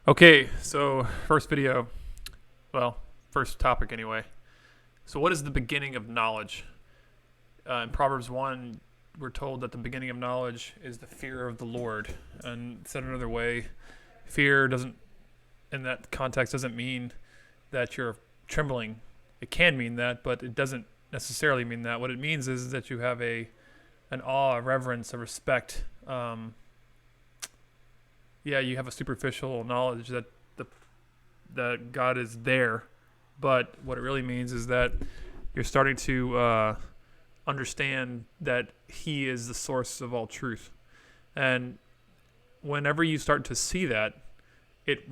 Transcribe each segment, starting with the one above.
Okay, so first topic anyway. So, what is the beginning of knowledge? In Proverbs 1, we're told that the beginning of knowledge is the fear of the Lord. And said another way, fear doesn't, in that context, doesn't mean that you're trembling. It can mean that, but it doesn't necessarily mean that. What it means is that you have an awe, a reverence, a respect. You have a superficial knowledge the that God is there, but what it really means is that you're starting to understand that He is the source of all truth, and whenever you start to see that, it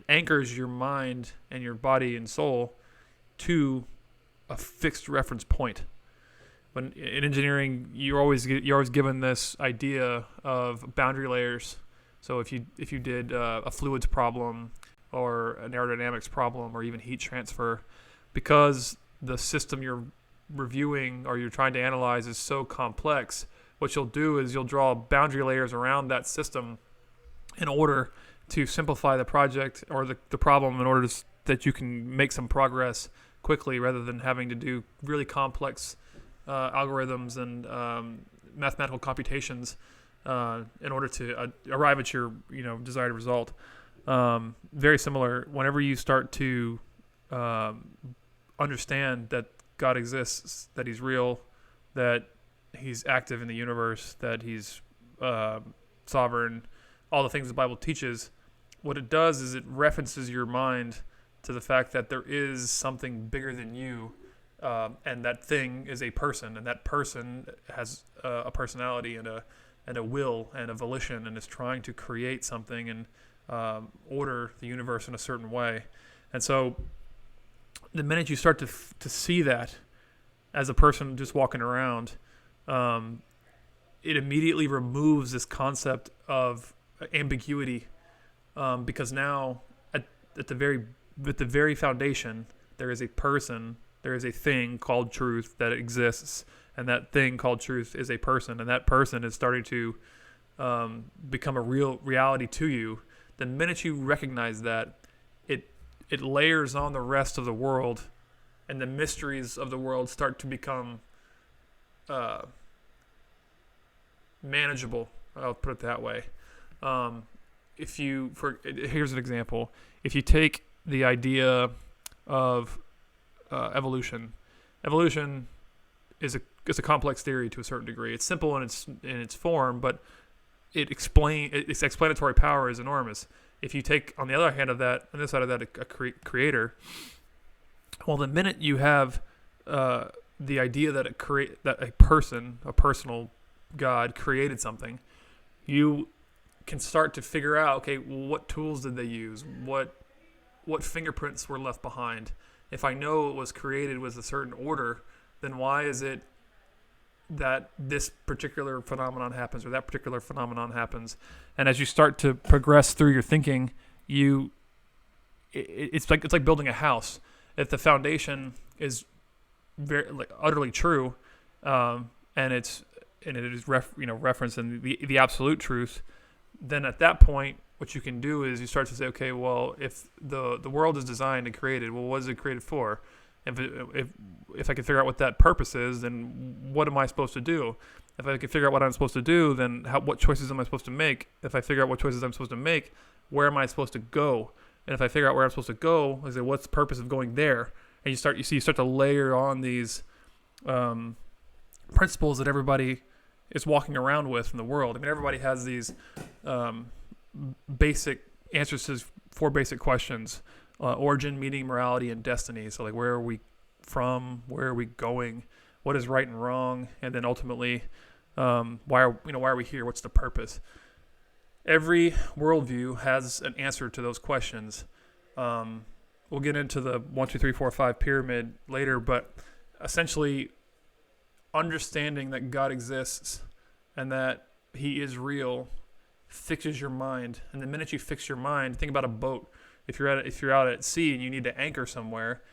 anchors your mind and your body and soul to a fixed reference point. When in engineering, you're always given this idea of boundary layers. So if you did a fluids problem or an aerodynamics problem or even heat transfer, because the system you're reviewing or you're trying to analyze is so complex, what you'll do is you'll draw boundary layers around that system in order to simplify the project or the problem in order that you can make some progress quickly rather than having to do really complex algorithms and mathematical computations in order to arrive at your desired result. Very similar. Whenever you start to understand that God exists, that He's real, that He's active in the universe, that He's sovereign, all the things the Bible teaches, what it does is it references your mind to the fact that there is something bigger than you, and that thing is a person, and that person has a personality and a will and a volition, and is trying to create something and order the universe in a certain way. And so the minute you start to see that as a person just walking around, it immediately removes this concept of ambiguity, because now at the very foundation there is a person, there is a thing called truth that exists, and that thing called truth is a person, and that person is starting to become a real reality to you. The minute you recognize that, it layers on the rest of the world, and the mysteries of the world start to become manageable. I'll put it that way. Here's an example. If you take the idea of evolution is a complex theory to a certain degree. It's simple in its form, but its explanatory power is enormous. If you take on the other side of that, a creator, well, the minute you have the idea that a personal God created something, you can start to figure out, okay, well, what tools did they use? What fingerprints were left behind? If I know it was created with a certain order, then why is it that this particular phenomenon happens or that particular phenomenon happens? And as you start to progress through your thinking, it's like building a house. If the foundation is utterly true, and it is referenced in the absolute truth, then at that point, what you can do is you start to say, okay, well, if the world is designed and created, well, what is it created for? If I can figure out what that purpose is, then what am I supposed to do? If I can figure out what I'm supposed to do, then what choices am I supposed to make? If I figure out what choices I'm supposed to make, where am I supposed to go? And if I figure out where I'm supposed to go, I say, what's the purpose of going there? And you start to layer on these principles that everybody is walking around with in the world. I mean, everybody has these basic answers to 4 basic questions: origin, meaning, morality, and destiny. So, like, where are we from? Where are we going? What is right and wrong? And then ultimately, why are we here? What's the purpose? Every worldview has an answer to those questions. We'll get into the 1, 2, 3, 4, 5 pyramid later, but essentially, understanding that God exists and that He is real fixes your mind. And the minute you fix your mind, think about a boat. If you're out at sea and you need to anchor somewhere,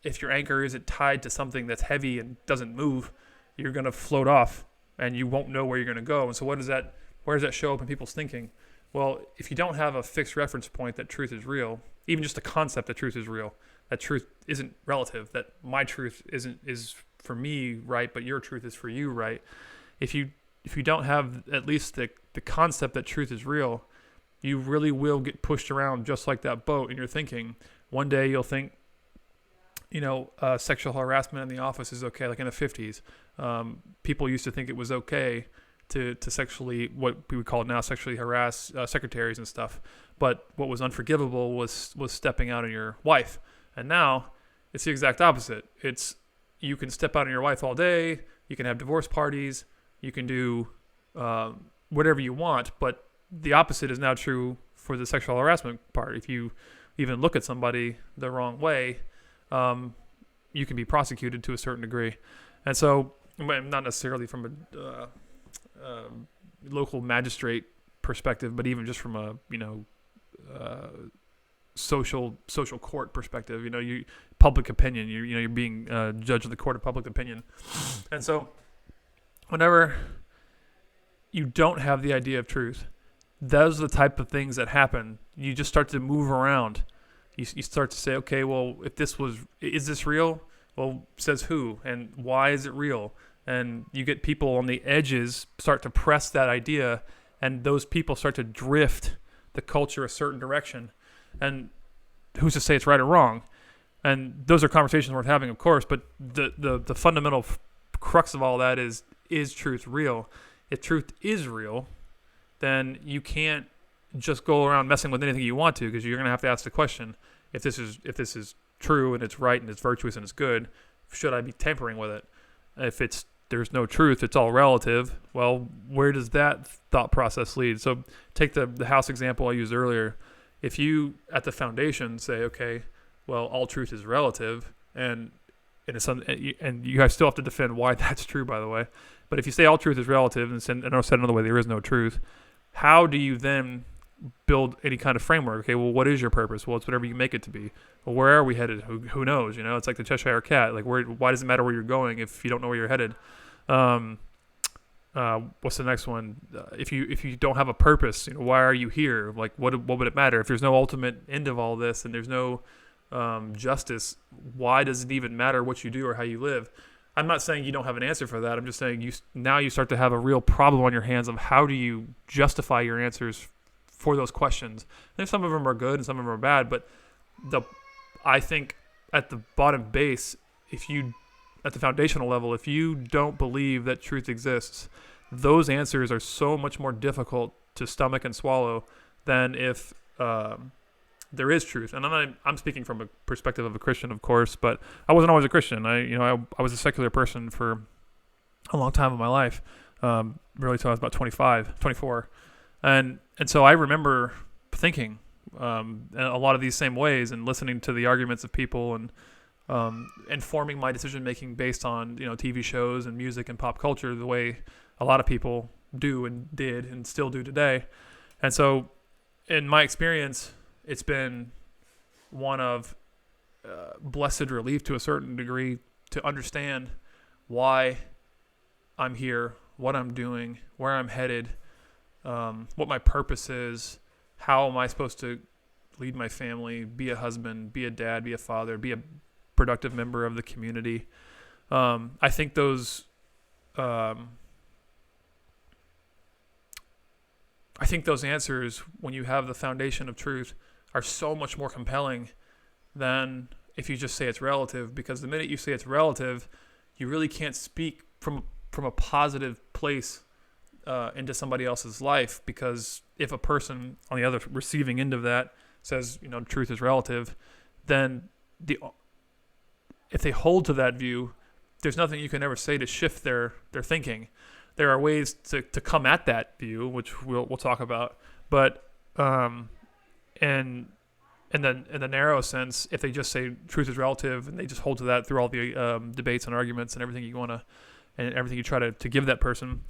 if your anchor isn't tied to something that's heavy and doesn't move, you're going to float off and you won't know where you're going to go. And so where does that show up in people's thinking? Well, if you don't have a fixed reference point that truth is real, even just the concept that truth is real, that truth isn't relative, that my truth is for me right, but your truth is for you right. If you don't have at least the concept that truth is real, you really will get pushed around just like that boat in your thinking. One day you'll think, sexual harassment in the office is okay, like in the 50s. People used to think it was okay to sexually, what we would call now, sexually harass secretaries and stuff. But what was unforgivable was stepping out on your wife. And now it's the exact opposite. It's you can step out on your wife all day. You can have divorce parties. You can do whatever you want. But the opposite is now true for the sexual harassment part. If you even look at somebody the wrong way, you can be prosecuted to a certain degree. And so, not necessarily from a local magistrate perspective, but even just from a social court perspective. You public opinion. You're being judged in the court of public opinion. And so, whenever you don't have the idea of truth, those are the type of things that happen. You just start to move around. You start to say, okay, well, is this real? Well, says who? And why is it real? And you get people on the edges start to press that idea, and those people start to drift the culture a certain direction. And who's to say it's right or wrong? And those are conversations worth having, of course, but the fundamental crux of all that is truth real? If truth is real, then you can't just go around messing with anything you want to, because you're going to have to ask the question, if this is true and it's right and it's virtuous and it's good, should I be tampering with it? If there's no truth, it's all relative, well, where does that thought process lead? So take the house example I used earlier. If you, at the foundation, say, okay, well, all truth is relative, and you guys still have to defend why that's true, by the way. But if you say all truth is relative, and said another way, there is no truth, how do you then build any kind of framework? Okay, well, what is your purpose? Well, it's whatever you make it to be. Well, where are we headed? Who knows? It's like the Cheshire Cat. Like, why does it matter where you're going if you don't know where you're headed? What's the next one? If you don't have a purpose, why are you here? Like, what would it matter if there's no ultimate end of all this and there's no justice? Why does it even matter what you do or how you live? I'm not saying you don't have an answer for that. I'm just saying you start to have a real problem on your hands of how do you justify your answers for those questions. And some of them are good and some of them are bad, but I think at the bottom base, at the foundational level, if you don't believe that truth exists, those answers are so much more difficult to stomach and swallow than if there is truth. And I'm speaking from a perspective of a Christian, of course, but I wasn't always a Christian. I was a secular person for a long time of my life, really till I was about 24. And so I remember thinking in a lot of these same ways and listening to the arguments of people and informing my decision making based on TV shows and music and pop culture the way a lot of people do and did and still do today. And so in my experience, it's been one of blessed relief to a certain degree to understand why I'm here, what I'm doing, where I'm headed, what my purpose is, how am I supposed to lead my family, be a husband, be a dad, be a father, be a productive member of the community. I think those answers, when you have the foundation of truth, are so much more compelling than if you just say it's relative, because the minute you say it's relative, you really can't speak from a positive place into somebody else's life, because if a person on the other receiving end of that says, truth is relative, then if they hold to that view, there's nothing you can ever say to shift their thinking. There are ways to come at that view, which we'll talk about, but in the narrow sense, if they just say truth is relative and they just hold to that through all the debates and arguments and everything you want to, and everything you try to give that person,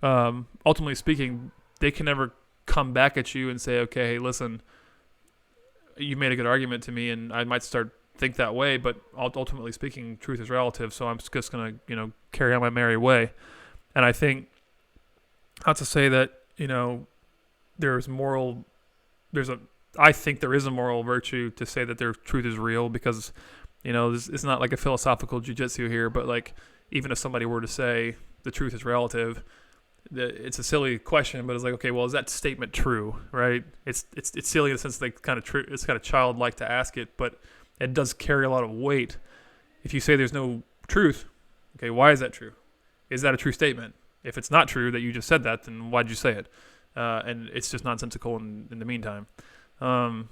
ultimately speaking, they can never come back at you and say, okay, hey, listen, you made a good argument to me, and I might think that way, but ultimately speaking, truth is relative, so I'm just going to, carry on my merry way. And I think, not to say that, there's moral. I think there is a moral virtue to say that their truth is real, because it's not like a philosophical jujitsu here, but like even if somebody were to say the truth is relative, it's a silly question, but it's like, okay, well, is that statement true, right? It's silly in the sense that it's kind of childlike to ask it, but it does carry a lot of weight. If you say there's no truth, okay, why is that true? Is that a true statement? If it's not true that you just said that, then why'd you say it? And it's just nonsensical in the meantime. And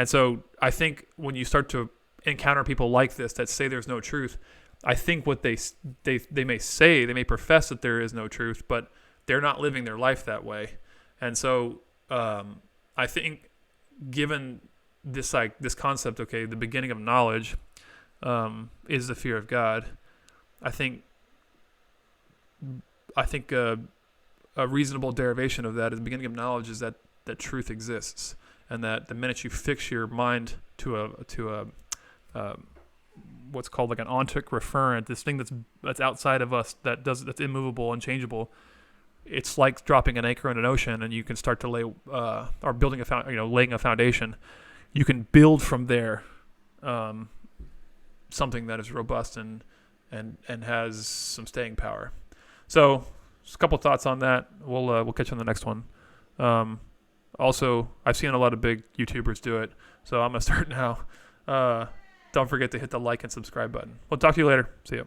so I think when you start to encounter people like this that say there's no truth, I think what they may say, they may profess that there is no truth, but they're not living their life that way. And so I think given this concept, okay, the beginning of knowledge is the fear of God. I think a reasonable derivation of that is the beginning of knowledge is that truth exists, and that the minute you fix your mind to a what's called like an ontic referent, this thing that's outside of us, that's immovable and changeable, it's like dropping an anchor in an ocean, and you can start to lay or building laying a foundation. You can build from there something that is robust and has some staying power. So just a couple thoughts on that. We'll catch you on the next one. Also, I've seen a lot of big YouTubers do it, so I'm gonna start now. Don't forget to hit the like and subscribe button. We'll talk to you later. See ya.